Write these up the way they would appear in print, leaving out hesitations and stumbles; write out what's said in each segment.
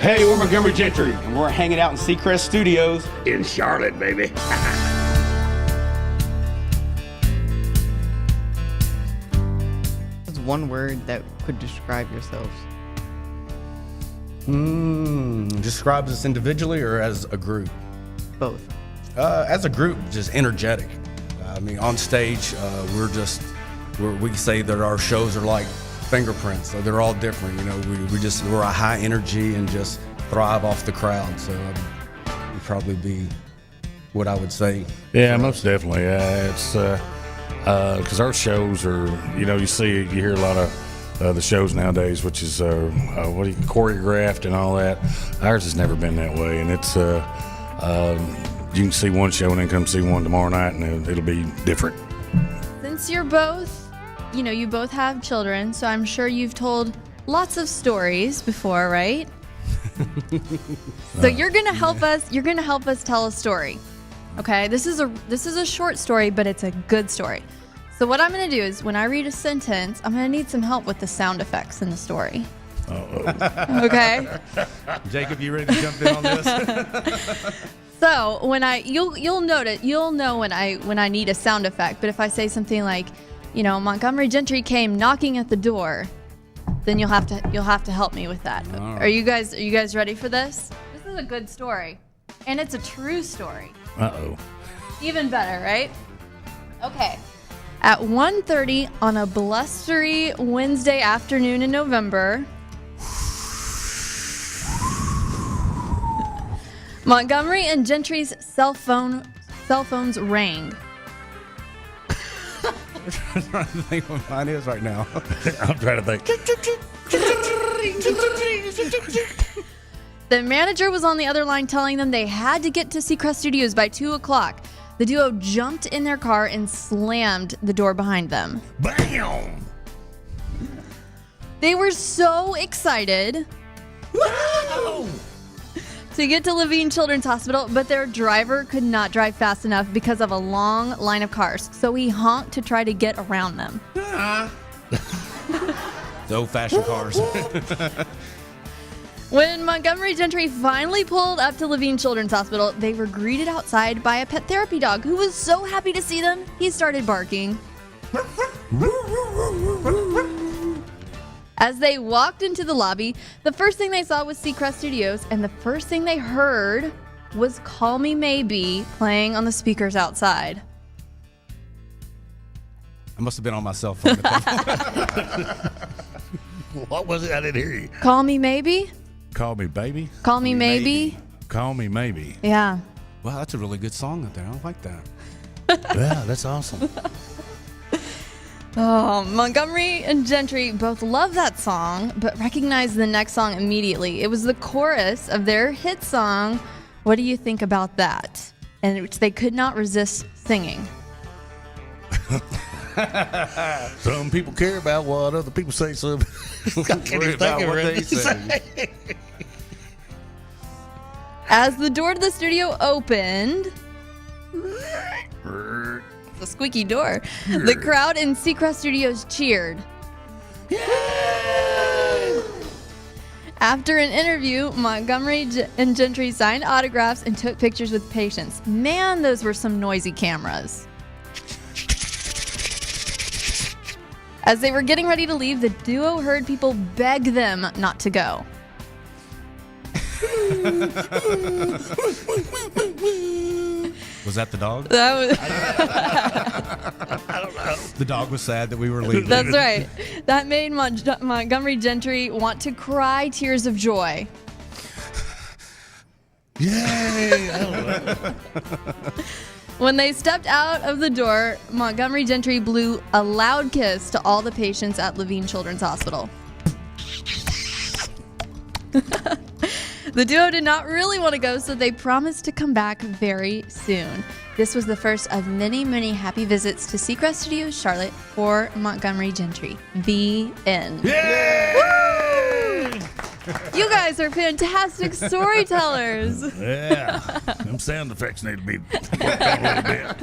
Hey, we're Montgomery Gentry. And we're hanging out in Seacrest Studios In Charlotte, baby. What's one word that could describe yourselves? Describes us individually or as a group? Both. As a group, just energetic. I mean, on stage, we say that our shows are like fingerprints. So they're all different. You know, we're a high energy and just thrive off the crowd. So would probably be what I would say. Yeah, most definitely. It's because our shows are, you hear a lot of the shows nowadays, which is choreographed and all that. Ours has never been that way, and it's you can see one show and then come see one tomorrow night, and it'll be different. Since you're both, you both have children, so I'm sure you've told lots of stories before, right? So you're gonna help us. You're gonna help us tell a story. Okay, this is a short story, but it's a good story. So what I'm gonna do is, when I read a sentence, I'm gonna need some help with the sound effects in the story. Uh-oh. Okay. Jacob, you ready to jump in on this? So you'll know when I need a sound effect. But if I say something like, Montgomery Gentry came knocking at the door, then you'll have to help me with that. Right. Are you guys ready for this? This is a good story, and it's a true story. Uh-oh. Even better, right? Okay. At 1:30 on a blustery Wednesday afternoon in November, Montgomery and Gentry's cell phones rang. I'm trying to think what mine is right now. I'm trying to think. The manager was on the other line telling them they had to get to Seacrest Studios by 2 o'clock. The duo jumped in their car and slammed the door behind them. Bam! They were so excited to get to Levine Children's Hospital, but their driver could not drive fast enough because of a long line of cars, so he honked to try to get around them. The old-fashioned cars. When Montgomery Gentry finally pulled up to Levine Children's Hospital, they were greeted outside by a pet therapy dog who was so happy to see them, he started barking. As they walked into the lobby, the first thing they saw was Seacrest Studios, and the first thing they heard was Call Me Maybe playing on the speakers outside. I must have been on my cell phone. What was it? I didn't hear you. Call Me Maybe? Call me baby. Call Me Maybe? Call me maybe. Yeah. Wow, that's a really good song out there. I like that. Yeah, that's awesome. Oh, Montgomery and Gentry both love that song, but recognized the next song immediately. It was the chorus of their hit song, What Do You Think About That? And which they could not resist singing. Some people care about what other people say, so Worry about what they say. As the door to the studio opened, the squeaky door, the crowd in Seacrest Studios cheered. After an interview, Montgomery and Gentry signed autographs and took pictures with patients. Man, those were some noisy cameras. As they were getting ready to leave, the duo heard people beg them not to go. Was that the dog? That was I don't know. The dog was sad that we were leaving. That's right. That made Montgomery Gentry want to cry tears of joy. Yay! I don't know. When they stepped out of the door, Montgomery Gentry blew a loud kiss to all the patients at Levine Children's Hospital. The duo did not really want to go, so they promised to come back very soon. This was the first of many, many happy visits to Seacrest Studios, Charlotte, for Montgomery Gentry. The end. Yay! You guys are fantastic storytellers. Yeah. Them sound effects need to be worked on a little bit.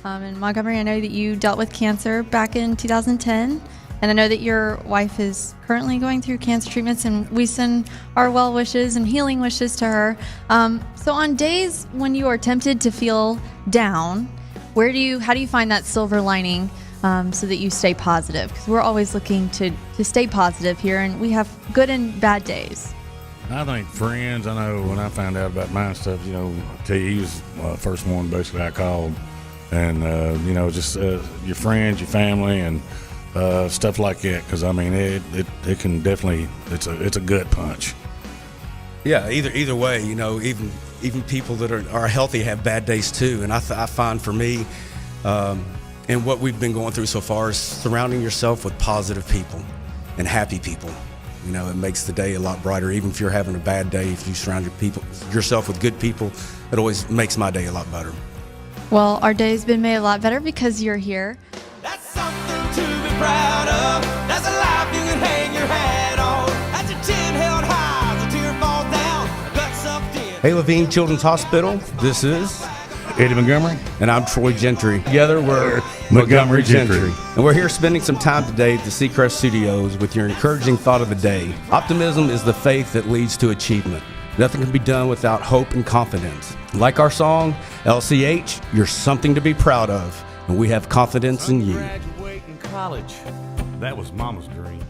And Montgomery, I know that you dealt with cancer back in 2010, And I know that your wife is currently going through cancer treatments, and we send our well wishes and healing wishes to her. So on days when you are tempted to feel down, how do you find that silver lining so that you stay positive? Because we're always looking to stay positive here, and we have good and bad days. I think friends. I know when I found out about my stuff, you know, I tell you, he was the first one basically I called, and you know, just your friends, your family, and stuff like that. Because I mean, it can definitely it's a gut punch. Yeah, either way, you know, even people that are healthy have bad days too. And I find for me, and what we've been going through so far is surrounding yourself with positive people and happy people. You know, it makes the day a lot brighter. Even if you're having a bad day, if you surround yourself with good people, it always makes my day a lot better. Well, our day's been made a lot better because you're here. That's something to be proud of. That's a life you can hang your hat on. That's a chin held high as a tear falls down. Guts up deep. Hey, Levine Children's Hospital, this is Eddie Montgomery. and I'm Troy Gentry. Together we're Montgomery Gentry. And we're here spending some time today at the Seacrest Studios with your encouraging thought of the day. Optimism is the faith that leads to achievement. Nothing can be done without hope and confidence. Like our song, LCH, you're something to be proud of, and we have confidence in you. Graduating college. That was Mama's dream.